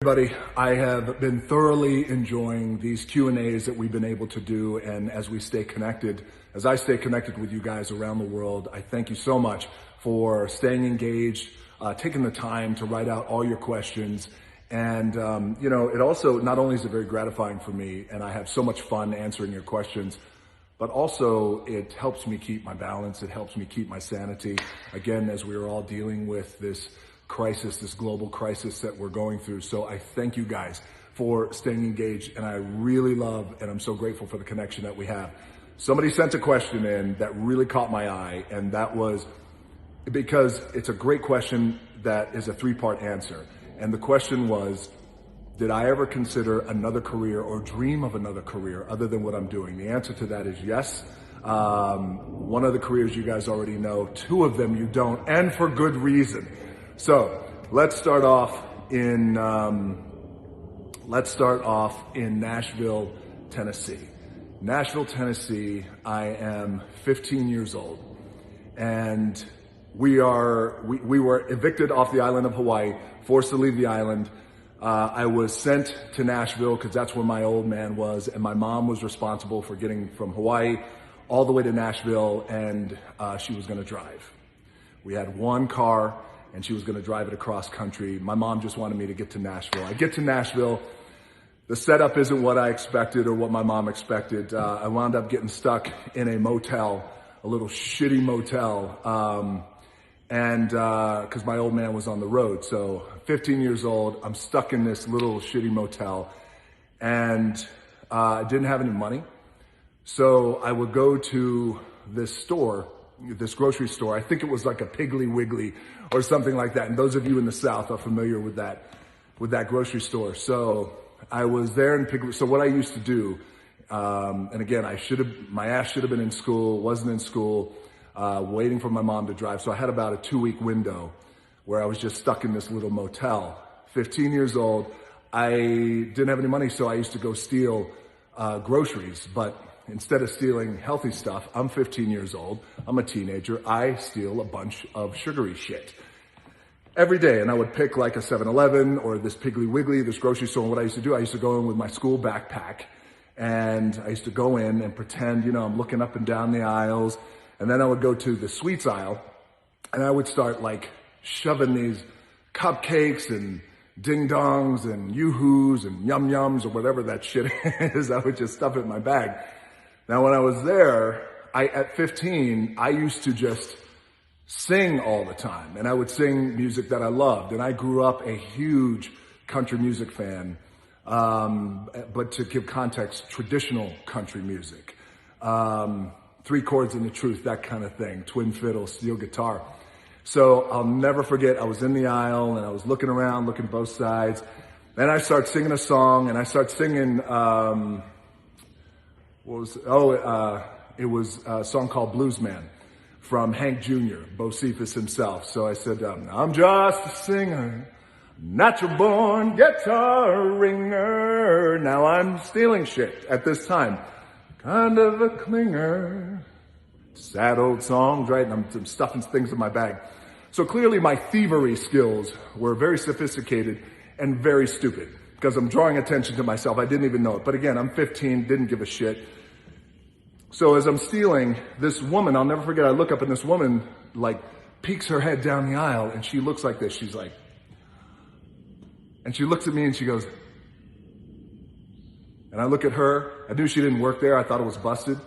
everybody. I have been thoroughly enjoying these Q&As that we've been able to do, and as we stay connected, as I stay connected with you guys around the world, I thank you so much for staying engaged, taking the time to write out all your questions. And, it also, not only is it very gratifying for me, and I have so much fun answering your questions, but also it helps me keep my balance. It helps me keep my sanity. Again, as we are all dealing with this crisis, this global crisis that we're going through. So I thank you guys for staying engaged, and I really love, and I'm so grateful for the connection that we have. Somebody sent a question in that really caught my eye, and that was because it's a great question that is a three-part answer. And the question was, did I ever consider another career or dream of another career other than what I'm doing? The answer to that is yes. One of the careers you guys already know, two of them you don't, and for good reason. So let's start off in Nashville, Tennessee. Nashville, Tennessee. I am 15 years old, and we were evicted off the island of Hawaii, forced to leave the island. I was sent to Nashville because that's where my old man was, and my mom was responsible for getting from Hawaii all the way to Nashville, and she was going to drive. We had one car, and she was going to drive it across country. My mom just wanted me to get to Nashville. I get to Nashville. The setup isn't what I expected or what my mom expected. I wound up getting stuck in a motel, a little shitty motel, and because my old man was on the road. So 15 years old, I'm stuck in this little shitty motel, and I didn't have any money. So I would go to this store, this grocery store. I think it was like a Piggly Wiggly or something like that. And those of you in the South are familiar with that grocery store. So I was there in Piggly. So what I used to do, and again, my ass should have been in school, wasn't in school, waiting for my mom to drive. So I had about a 2-week window where I was just stuck in this little motel. 15 years old. I didn't have any money, so I used to go steal groceries, but instead of stealing healthy stuff, I'm 15 years old, I'm a teenager, I steal a bunch of sugary shit every day. And I would pick like a 7-Eleven or this Piggly Wiggly, this grocery store. And what I used to do, I used to go in with my school backpack, and I used to go in and pretend, I'm looking up and down the aisles. And then I would go to the sweets aisle, and I would start like shoving these cupcakes and ding dongs and yoo-hoos and yum yums or whatever that shit is. I would just stuff it in my bag. Now, when I was there, at 15, I used to just sing all the time, and I would sing music that I loved. And I grew up a huge country music fan, but to give context, traditional country music. 3 chords and the truth, that kind of thing, twin fiddle, steel guitar. So I'll never forget, I was in the aisle, and I was looking around, looking both sides. Then I start singing a song, and I start singing, it was a song called Blues Man from Hank Jr., Bocephus himself. So I said, I'm just a singer, natural born guitar ringer. Now I'm stealing shit at this time. Kind of a clinger. Sad old songs, right? And I'm stuffing things in my bag. So clearly my thievery skills were very sophisticated and very stupid because I'm drawing attention to myself. I didn't even know it. But again, I'm 15, didn't give a shit. So as I'm stealing, this woman, I'll never forget, I look up and this woman like peeks her head down the aisle, and she looks like this. She's like, and she looks at me and she goes, and I look at her. I knew she didn't work there. I thought it was busted.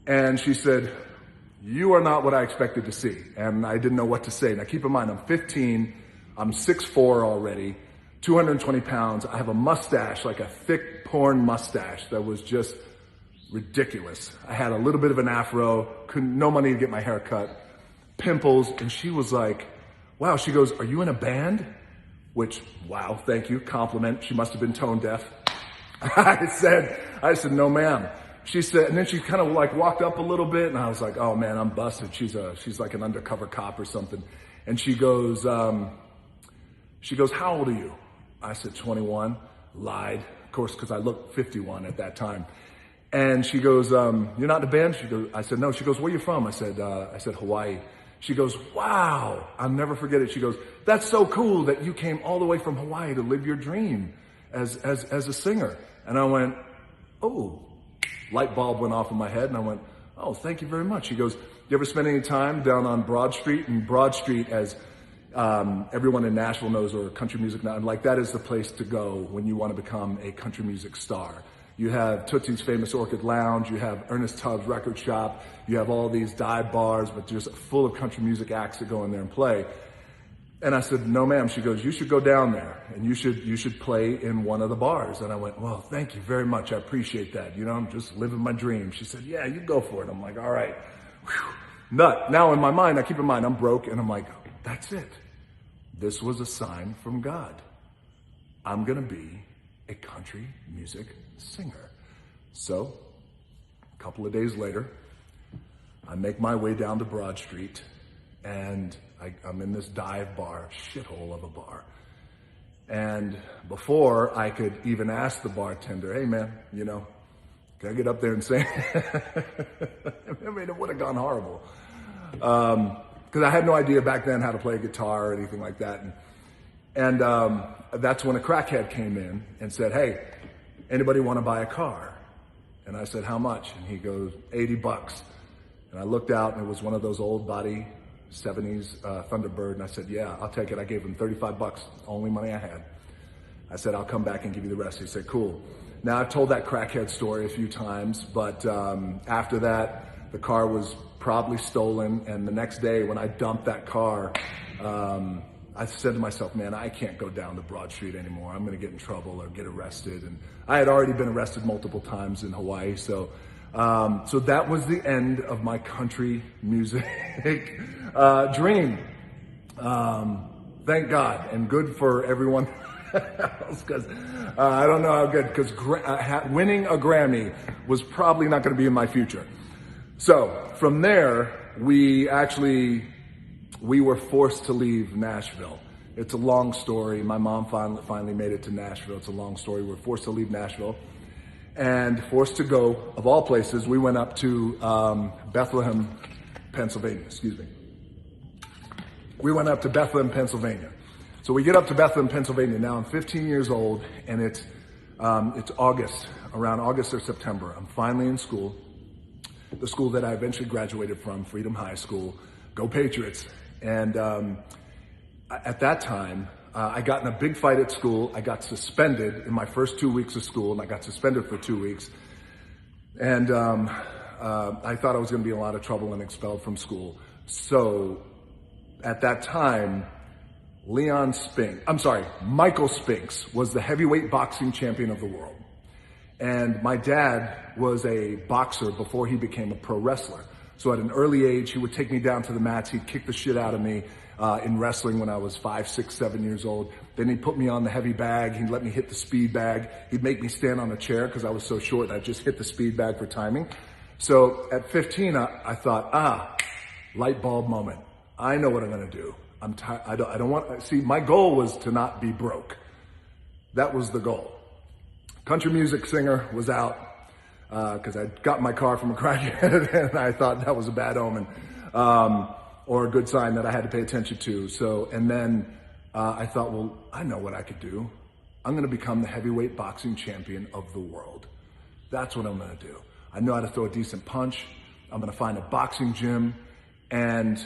And she said, you are not what I expected to see. And I didn't know what to say. Now keep in mind, I'm 15, I'm 6'4" already, 220 pounds. I have a mustache, like a thick porn mustache that was just ridiculous. I had a little bit of an afro, no money to get my hair cut, pimples. And she was like, wow, she goes, are you in a band? Which, wow, thank you, compliment. She must have been tone deaf. I said, no ma'am. She said, and then she kind of like walked up a little bit, and I was like, oh man, I'm busted. She's like an undercover cop or something. And she goes, how old are you? I said, 21. Lied, of course, because I looked 51 at that time. And she goes, you're not in a band? I said, no. She goes, where are you from? I said, Hawaii. She goes, wow, I'll never forget it. She goes, that's so cool that you came all the way from Hawaii to live your dream as a singer. And I went, oh, light bulb went off in my head. And I went, oh, thank you very much. She goes, you ever spend any time down on Broad Street? And Broad Street, as everyone in Nashville knows, or country music now, like that is the place to go when you want to become a country music star. You have Tootsie's Famous Orchid Lounge, you have Ernest Tubbs Record Shop, you have all these dive bars, but just full of country music acts that go in there and play. And I said, no ma'am. She goes, you should go down there and you should play in one of the bars. And I went, well, thank you very much. I appreciate that. You know, I'm just living my dream. She said, yeah, you go for it. I'm like, all right. Whew. Nut. Now in my mind, I keep in mind, I'm broke and I'm like, that's it. This was a sign from God. I'm going to be a country music singer. So a couple of days later, I make my way down to Broad Street and I'm in this dive bar, shithole of a bar. And before I could even ask the bartender, hey man, you know, can I get up there and sing? I mean, it would have gone horrible. Because I had no idea back then how to play a guitar or anything like that. And that's when a crackhead came in and said, hey, anybody want to buy a car? And I said, how much? And he goes, $80. And I looked out and it was one of those old body 70s Thunderbird. And I said, yeah, I'll take it. I gave him $35, only money I had. I said, I'll come back and give you the rest. He said, cool. Now I've told that crackhead story a few times, but after that, the car was probably stolen. And the next day when I dumped that car, I said to myself, man, I can't go down to Broad Street anymore. I'm going to get in trouble or get arrested. And I had already been arrested multiple times in Hawaii. So that was the end of my country music dream. Thank God, and good for everyone else, because I don't know how good, because winning a Grammy was probably not going to be in my future. So from there, we were forced to leave Nashville. It's a long story. My mom finally made it to Nashville. It's a long story. We were forced to leave Nashville and forced to go, of all places, we went up to Bethlehem, Pennsylvania, excuse me. We went up to Bethlehem, Pennsylvania. So we get up to Bethlehem, Pennsylvania. Now I'm 15 years old and it's August, around August or September. I'm finally in school, the school that I eventually graduated from, Freedom High School. Go Patriots. And at that time, I got in a big fight at school. I got suspended in my first 2 weeks of school, and I got suspended for 2 weeks. And I thought I was going to be in a lot of trouble and expelled from school. So at that time, Michael Spinks was the heavyweight boxing champion of the world. And my dad was a boxer before he became a pro wrestler. So at an early age, he would take me down to the mats. He'd kick the shit out of me in wrestling when I was 5, 6, 7 years old. Then he'd put me on the heavy bag. He'd let me hit the speed bag. He'd make me stand on a chair because I was so short. I'd just hit the speed bag for timing. So at 15, I thought, light bulb moment. I know what I'm going to do. I don't want, see, my goal was to not be broke. That was the goal. Country music singer was out. Because I got my car from a crackhead and I thought that was a bad omen, or a good sign that I had to pay attention to. So, and then I thought, well, I know what I could do. I'm going to become the heavyweight boxing champion of the world. That's what I'm going to do. I know how to throw a decent punch. I'm going to find a boxing gym, and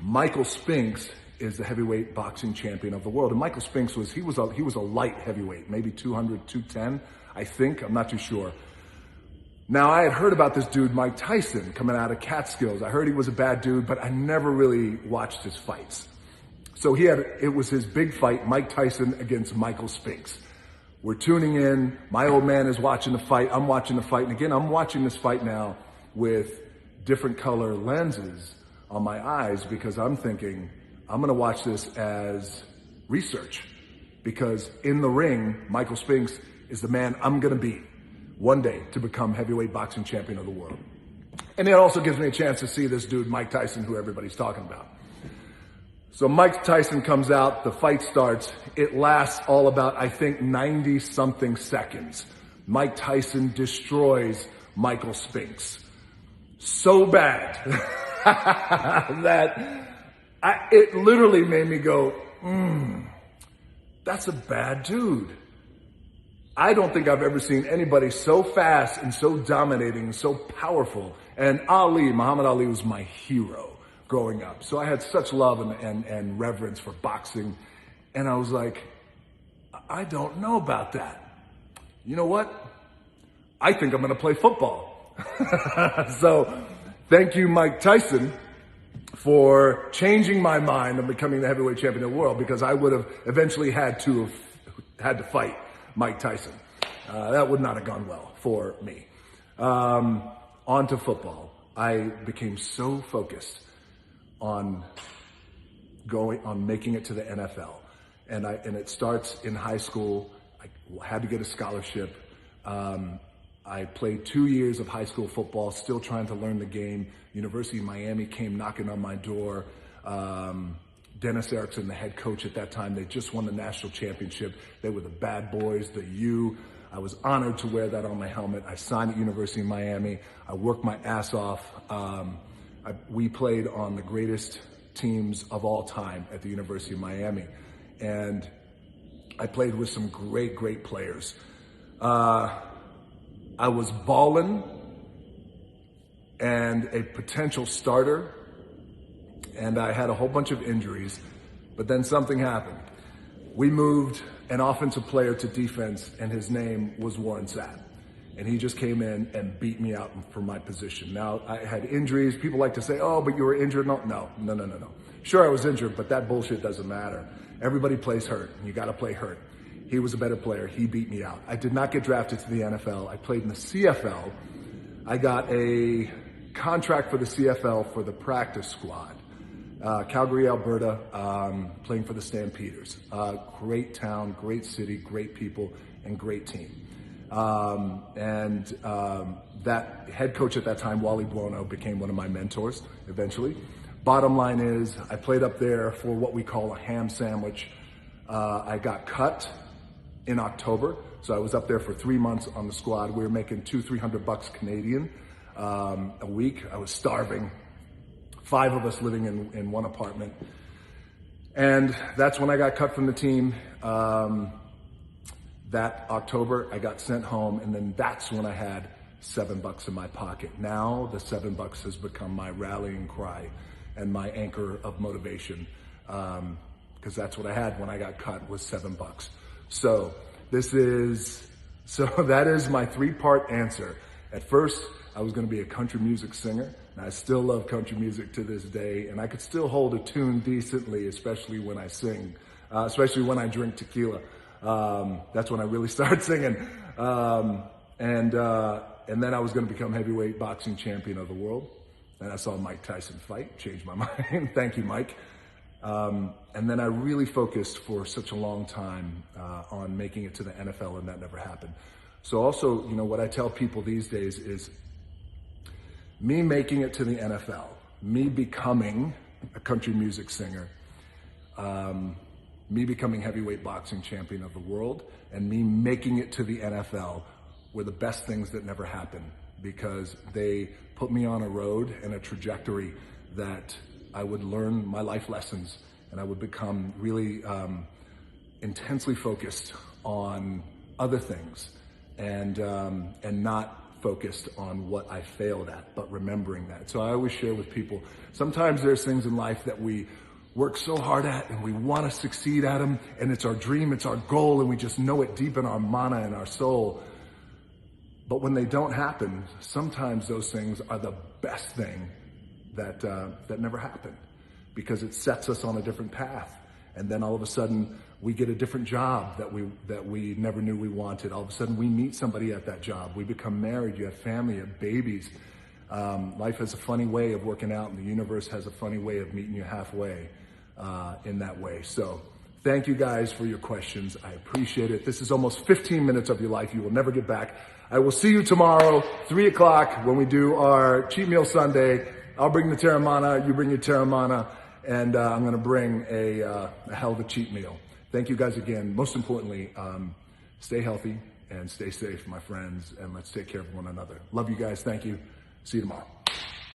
Michael Spinks is the heavyweight boxing champion of the world. And Michael Spinks was a light heavyweight, maybe 200, 210, I think. I'm not too sure. Now, I had heard about this dude, Mike Tyson, coming out of Catskills. I heard he was a bad dude, but I never really watched his fights. So it was his big fight, Mike Tyson against Michael Spinks. We're tuning in. My old man is watching the fight. I'm watching the fight. And again, I'm watching this fight now with different color lenses on my eyes because I'm thinking, I'm going to watch this as research. Because in the ring, Michael Spinks is the man I'm going to beat one day to become heavyweight boxing champion of the world. And it also gives me a chance to see this dude, Mike Tyson, who everybody's talking about. So Mike Tyson comes out, the fight starts. It lasts all about, I think, 90 something seconds. Mike Tyson destroys Michael Spinks. So bad it literally made me go, that's a bad dude. I don't think I've ever seen anybody so fast and so dominating and so powerful. And Muhammad Ali was my hero growing up. So I had such love and reverence for boxing. And I was like, I don't know about that. You know what? I think I'm going to play football. So thank you, Mike Tyson, for changing my mind on becoming the heavyweight champion of the world, because I would have eventually had to fight Mike Tyson. That would not have gone well for me. On to football. I became so focused on making it to the NFL. And it starts in high school. I had to get a scholarship. I played 2 years of high school football, still trying to learn the game. University of Miami came knocking on my door. Dennis Erickson, the head coach at that time, they just won the national championship. They were the bad boys, the U. I was honored to wear that on my helmet. I signed at University of Miami. I worked my ass off. We played on the greatest teams of all time at the University of Miami. And I played with some great, great players. I was ballin' and a potential starter, and I had a whole bunch of injuries, but then something happened. We moved an offensive player to defense, and his name was Warren Sapp. And he just came in and beat me out for my position. Now, I had injuries. People like to say, oh, but you were injured. No. Sure, I was injured, but that bullshit doesn't matter. Everybody plays hurt, and you gotta play hurt. He was a better player. He beat me out. I did not get drafted to the NFL. I played in the CFL. I got a contract for the CFL for the practice squad. Calgary, Alberta, playing for the Stampeders. Great town, great city, great people, and great team. That head coach at that time, Wally Buono, became one of my mentors eventually. Bottom line is, I played up there for what we call a ham sandwich. I got cut in October, so I was up there for 3 months on the squad. We were making $200-300 Canadian a week. I was starving. 5 of us living in one apartment. And that's when I got cut from the team. That October, I got sent home, and then that's when I had $7 in my pocket. Now the $7 has become my rallying cry and my anchor of motivation, because that's what I had when I got cut, was $7. So that is my 3-part answer. At first, I was going to be a country music singer, and I still love country music to this day, and I could still hold a tune decently, especially when I sing, especially when I drink tequila. That's when I really start singing. And then I was going to become heavyweight boxing champion of the world. Then I saw Mike Tyson fight, changed my mind. Thank you, Mike. And then I really focused for such a long time on making it to the NFL, and that never happened. So also, what I tell people these days is, me making it to the NFL, me becoming a country music singer, me becoming heavyweight boxing champion of the world, and me making it to the NFL were the best things that never happened, because they put me on a road and a trajectory that I would learn my life lessons, and I would become really intensely focused on other things, and not focused on what I failed at, but remembering that. So I always share with people, sometimes there's things in life that we work so hard at and we want to succeed at them, and it's our dream, it's our goal, and we just know it deep in our mana and our soul. But when they don't happen, sometimes those things are the best thing that never happened, because it sets us on a different path. And then all of a sudden we get a different job that we never knew we wanted. All of a sudden we meet somebody at that job. We become married, you have family, you have babies. Life has a funny way of working out, and the universe has a funny way of meeting you halfway in that way. So thank you guys for your questions. I appreciate it. This is almost 15 minutes of your life you will never get back. I will see you tomorrow, 3 o'clock, when we do our cheat meal Sunday. I'll bring the terramana, you bring your terramana, and I'm gonna bring a hell of a cheat meal. Thank you guys again. Most importantly, stay healthy and stay safe, my friends, and let's take care of one another. Love you guys. Thank you. See you tomorrow.